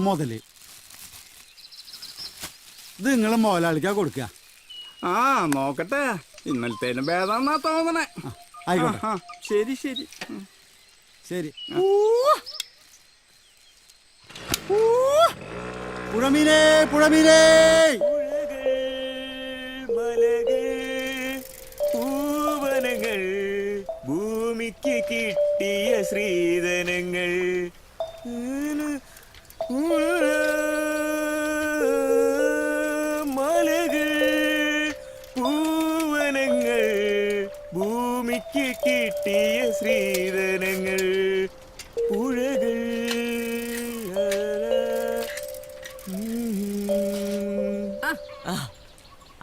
മുതല്. ഇത് നിങ്ങൾ മുതലാളിക്കാ കൊടുക്കുക. ആ നോക്കട്ടെ, ഇന്നലത്തേനും ഭേദാന്നാ തോന്നണേ. ആയിക്കോട്ടെ. ശരി ശരി ശരി. പുഴമീനേ പുഴമീനേ. പൂവനങ്ങൾ ഭൂമിക്ക് കിട്ടിയ ശ്രീധനങ്ങൾ. മലകൾ പൂവനങ്ങൾ ഭൂമിക്ക് കിട്ടിയ ശ്രീധനങ്ങൾ. പുഴകൾ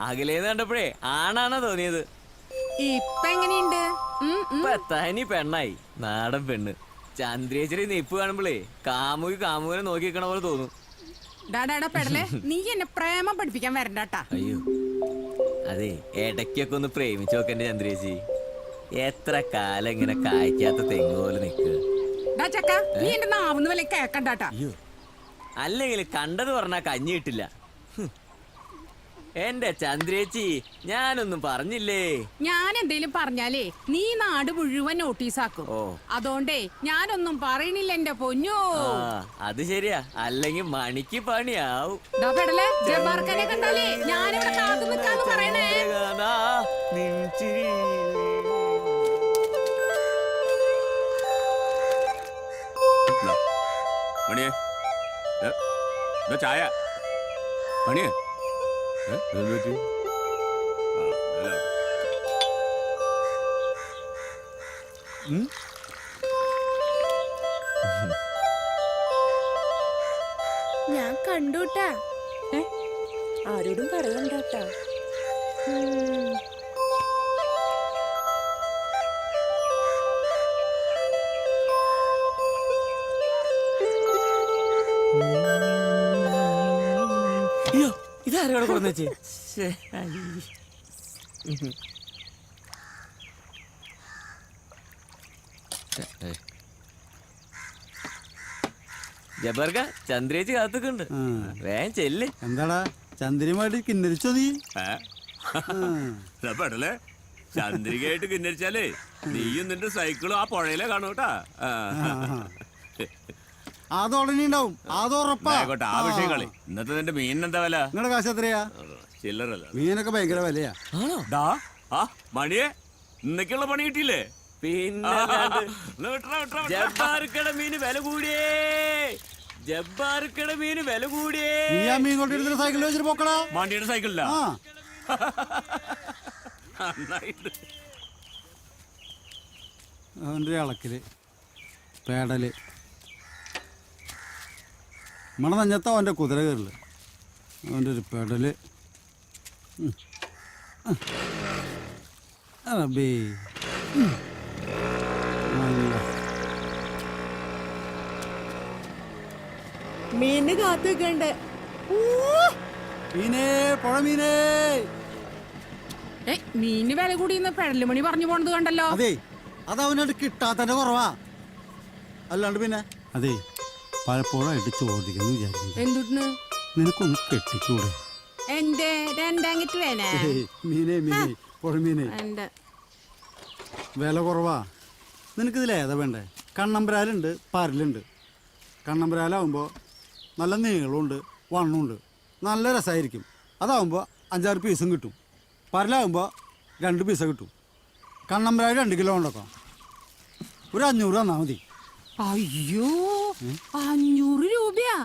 അകലേന്ന് കണ്ടപ്പോഴേ ആണാണോ തോന്നിയത്. ഇപ്പൊ എങ്ങനെയുണ്ട്? തനി പെണ്ണായി, നാടൻ പെണ്ണ്. ചന്ദ്രേശ്വരി നെയ്പ്പ് കാണുമ്പോഴേ കാമുകനെ നോക്കി നിൽക്കണ പോലെ തോന്നും. ഡാടാ പെടലേ, നീ എന്നെ പ്രേമം പഠിപ്പിക്കാൻ വരണ്ടാട്ടാ. അയ്യോ, അതെ, ഇടയ്ക്കൊക്കെ ഒന്ന് പ്രേമിച്ചു നോക്കണ്ടേ ചന്ദ്രേച്ചി. എത്ര കാലം ഇങ്ങനെ കായ്ക്കാത്ത തെങ്ങ് പോലെ നിൽക്കുക. ഡാ ചക്ക, നീ എന്റെ നാവുന്ന വല്ല കേക്കണ്ടാട്ടാ. അയ്യോ, അല്ലെങ്കിൽ കണ്ടത് പറഞ്ഞാ കഞ്ഞി കിട്ടില്ല. എന്റെ ചന്ദ്രേച്ചി, ഞാനൊന്നും പറഞ്ഞില്ലേ. ഞാൻ എന്തേലും പറഞ്ഞാലേ നീ നാട് മുഴുവൻ നോട്ടീസാക്കും. അതോണ്ടേ ഞാനൊന്നും പറയണില്ല എന്റെ പൊന്നോ. അത് ശരിയാ, അല്ലെങ്കിൽ മണിക്ക് പണിയാവും. ഡാ പെടലേ, ജബ്ബാർക്കനെ കണ്ടാലേ ഞാനിവിടെ കാത്തു നിൽക്കാന്ന് പറയണേ. മണിയെ ചായ. മണിയെ ഞാൻ കണ്ടുട്ടാ. ആരോടും പറയണ്ടാട്ടാ. അയ്യോ, ഇതാരോടെ കൊണ്ടു വെച്ചേ. ജബർഗ, ചന്ദ്രേച്ചി കാത്തുക്കുണ്ട്, വേഗം ചെല്ല്. എന്താടാ ചന്ദ്രയുമായിട്ട് കിന്നരിച്ചോ നീ? പെടലേ, ചന്ദ്രികയായിട്ട് കിന്നരിച്ചാലേ നീയും നിന്റെ സൈക്കിളും ആ പുഴയിലെ കാണൂട്ടാ. അത് ഉടനെ ഉണ്ടാവും, അത് ഉറപ്പായിക്കോട്ടെ. ആ വിഷയം കളി. ഇന്നത്തെ നിന്റെ മീനിന് എന്താ വില? നിങ്ങളുടെ കാശ് എത്രയാ? ചില്ലറല്ല, മീനൊക്കെ ഭയങ്കര വിലയാ. മണിയെ ഇന്നൊക്കെയുള്ള പണി കിട്ടിയില്ലേ? പിന്നെ ജബ്ബാർക്കട മീന് വില കൂടിയേ, ജബ്ബാർക്കട മീന് വില കൂടിയേ. നീ ആ മീൻ കൊണ്ടിരുന്ന സൈക്കിളിൽ വെച്ചിട്ട് പോക്കടാ. മാണ്ടിയുടെ സൈക്കിളില്ല. അവൻ്റെ ഇളക്കല് പേടല് മണ നഞ്ഞത്ത അവൻ്റെ കുതിര കയറില്ല. അവൻ്റെ ഒരു പെടല്. റബ്ബേ, മീന് കാത്തു നിൽക്കണ്ട്. മീനേ പുഴമീനേ. മീന് വില കൂടിയെന്ന് പെടലുമണി പറഞ്ഞു പോണത് കണ്ടല്ലോ. അതെ, അത് അവനോട് കിട്ടാത്തന്റെ കുറവാ, അല്ലാണ്ട് പിന്നെ. അതെ, പലപ്പോഴായിട്ട് ചോദിക്കുന്നു വിചാരിക്കുന്നു. എന്തുന്ന്? നിനക്കൊന്ന് കെട്ടിക്കൂടെ? എന്റെ രണ്ടാങ്ങിട്ട് വേണേ. മീനേ മീനേ പുഴമീനേ, വില കുറവാ. നിനക്കിതിൽ ഏതാ വേണ്ടേ? കണ്ണമ്പരാലുണ്ട്, പരലുണ്ട്. കണ്ണമ്പരാലാവുമ്പോൾ നല്ല നീളമുണ്ട്, വണ്ണമുണ്ട്, നല്ല രസമായിരിക്കും. അതാവുമ്പോൾ 5-6 പീസും കിട്ടും. പരലാവുമ്പോൾ 2 പീസ കിട്ടും. കണ്ണമ്പരാൽ 2 കിലോ ഉണ്ടാക്കാം. ഒരു 500 തന്നാൽ മതി. അയ്യോ, 500 രൂപയാ?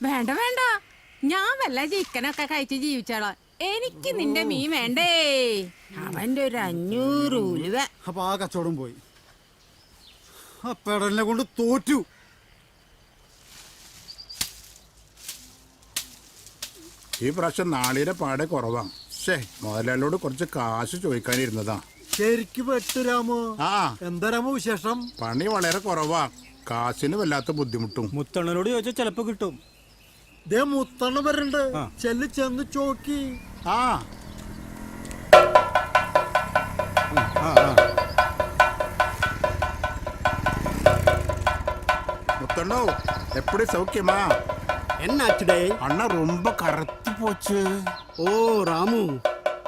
വേണ്ട വേണ്ട, ഞാൻ വല്ല ചിക്കനൊക്കെ കഴിച്ച് ജീവിച്ചോളാം. എനിക്ക് നിന്റെ മീൻ വേണ്ടേ. അവന്റെ ഒരു 500 രൂപ. അപ്പൊ ആ കച്ചവടം പോയി. ആ പെടലിനെ കൊണ്ട് തോറ്റു. ഈ പ്രാവശ്യം നാളിയുടെ പാടെ കുറവാണ്. മുതലാളിയോട് കുറച്ച് കാശ് ചോദിക്കാനിരുന്നതാ. ശരിക്കും വെട്ടുരാമോ? എന്താ രാമോ വിശേഷം? പണി വളരെ കുറവാ, കാശിന് വല്ലാത്ത ബുദ്ധിമുട്ടും. മുത്തണ്ണനോട് ചോദിച്ചാൽ ചിലപ്പോ കിട്ടും. മുത്തണ്ണ വരണ്ട്, ചെന്ന് ചോക്കി. മുത്തണ്ണോ, എപ്പടി സൗഖ്യമാ? என்னாச்சுடே? அண்ணா ரொம்ப கருத்து போச்சு. ஓ ராமு,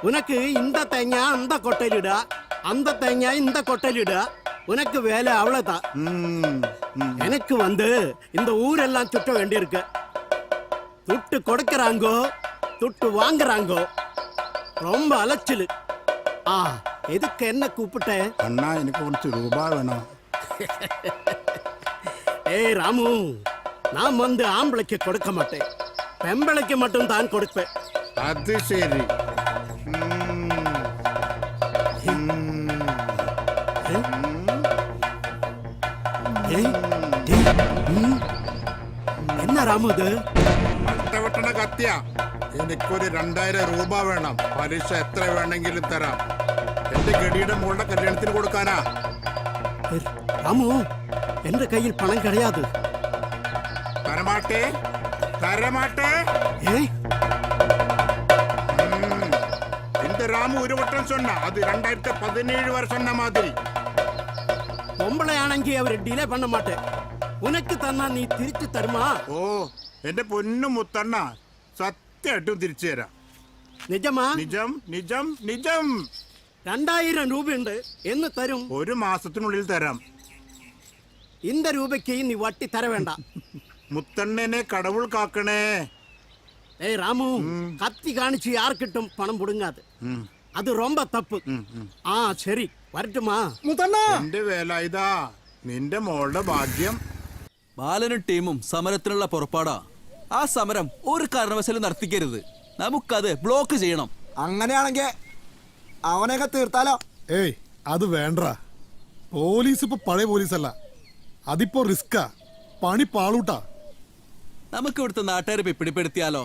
உனக்கு இந்த தேங்காய் அந்த கொட்டையிலிடா, அந்த தேங்காய் இந்த கொட்டையிலிடா. உனக்கு வேலை அவ்வளவுதான். எனக்கு இந்த ஊரெல்லாம் சுற்ற வேண்டியிருக்கு. துட்டு கொடுக்கறாங்கோ, துட்டு வாங்குறாங்கோ. ரொம்ப அலைச்சல். எதுக்கு என்ன கூப்பிட்ட? அண்ணா எனக்கு கொஞ்சம் ரூபாய் வேணும். ஏய் ராமு, நான் ஆம்பளைக்கு கொடுக்க மாட்டேன், பெம்பளைக்கு மட்டும் தான் கொடுப்பேன். அது சரி. என்ன ராமு இது? വെട്ടണ കത്തിയ എനിക്കൊരു 2000 രൂപ വേണം. പലിശ എത്ര വേണമെങ്കിലും തരാം. എന്റെ ഗഡിയുടെ മോളുടെ കല്യാണത്തിന് കൊടുക്കാനാ. ராமு, என்ற கையில் பணம் கிடையாது. തരമാട്ടെ തരമാട്ടെ. இந்த ராமு ஒரு வட்டம் சொன்னா அது 2017 வரை சொன்ன மாதிரி. பொம்பளையானங்கி அவர் டிலே பண்ண மாட்டேன். உனக்கு தன்னா நீ തിരിച്ചു തരുമാ? ഓ എന്റെ പൊന്നു മുത്തണ്ണ, സത്യമായിട്ടും തിരിച്ചു തരാം. നിജമാ? നിജം നിജം നിജം. 2000 രൂപയുണ്ട്, എന്ന് തരും. ഒരു മാസത്തിനുള്ളിൽ തരാം. இந்த രൂപയ്ക്ക് നീ വട്ടി തര വേണ്ട. മുത്തണ്ണനെ കടവുൾ കാക്കണേ. ഏയ് രാമു, കത്തി കാണിച്ച് ആർക്കിട്ടും പണം പുടുങ്ങാതെ. അത് ரொம்ப തപ്പ്. ശരി, വരട്ടുമാ? എന്റെ വേല ഇതാ, നിന്റെ മോളുടെ ഭാഗ്യം. ബാലനും ടീമും സമരത്തിനുള്ള പുറപ്പാടാ. ആ സമരം ഒരു കാരണവശാലും നടത്തിക്കരുത്. നമുക്കത് ബ്ലോക്ക് ചെയ്യണം. അങ്ങനെയാണെങ്കിൽ അവനെയൊക്കെ തീർത്താലോ? ഏയ് അത് വേണ്ട. പോലീസ് ഇപ്പൊ പഴയ പോലീസല്ല, അതിപ്പോ റിസ്കാ, പണി പാളൂട്ടാ. നമുക്ക് ഇവിടുത്തെ നാട്ടുകാരെ പിടിപ്പെടുത്തിയാലോ?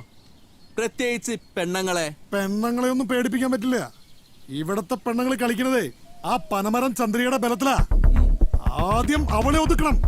പ്രത്യേകിച്ച് പെണ്ണുങ്ങളെ. പെണ്ണുങ്ങളെ ഒന്നും പേടിപ്പിക്കാൻ പറ്റില്ല. ഇവിടത്തെ പെണ്ണുങ്ങൾ കളിക്കണതേ ആ പനമരം ചന്ദ്രികയുടെ ബലത്തിലാ. ആദ്യം അവളെ ഒതുക്കണം.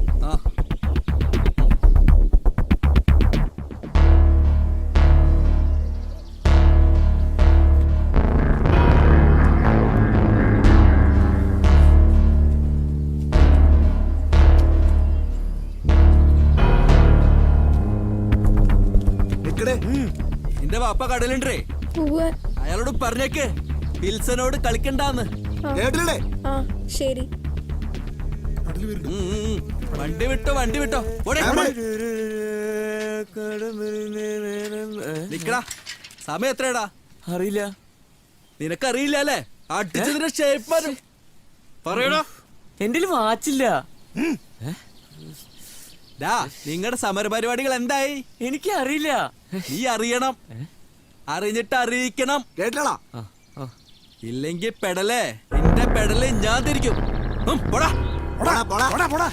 നിന്റെ വാപ്പ കടലുണ്ടേ, അയാളോട് പറഞ്ഞേക്ക് വിൽസനോട് കളിക്കണ്ടാന്ന്. കേട്ടില്ലേ? ശരി. വണ്ടി വിട്ടോ, വണ്ടി വിട്ടോ. നിക്കടാ, സമയം എത്രയാടാ? അറിയില്ല. നിനക്കറിയില്ല അല്ലേ? അടിച്ചതിന്റെ ഷേപ്പ് പറയണോ? എന്റെ വാച്ചില്ല. നിങ്ങളുടെ സമരപരിപാടികൾ എന്തായി? എനിക്ക് അറിയില്ല. നീ അറിയണം, അറിഞ്ഞിട്ട് അറിയിക്കണം. കേട്ടടാ? ഇല്ലെങ്കിൽ പെടലേ, നിന്റെ പെടല് ഞാൻ തിരിക്കും. പോടാ പോടാ പോടാ പോടാ.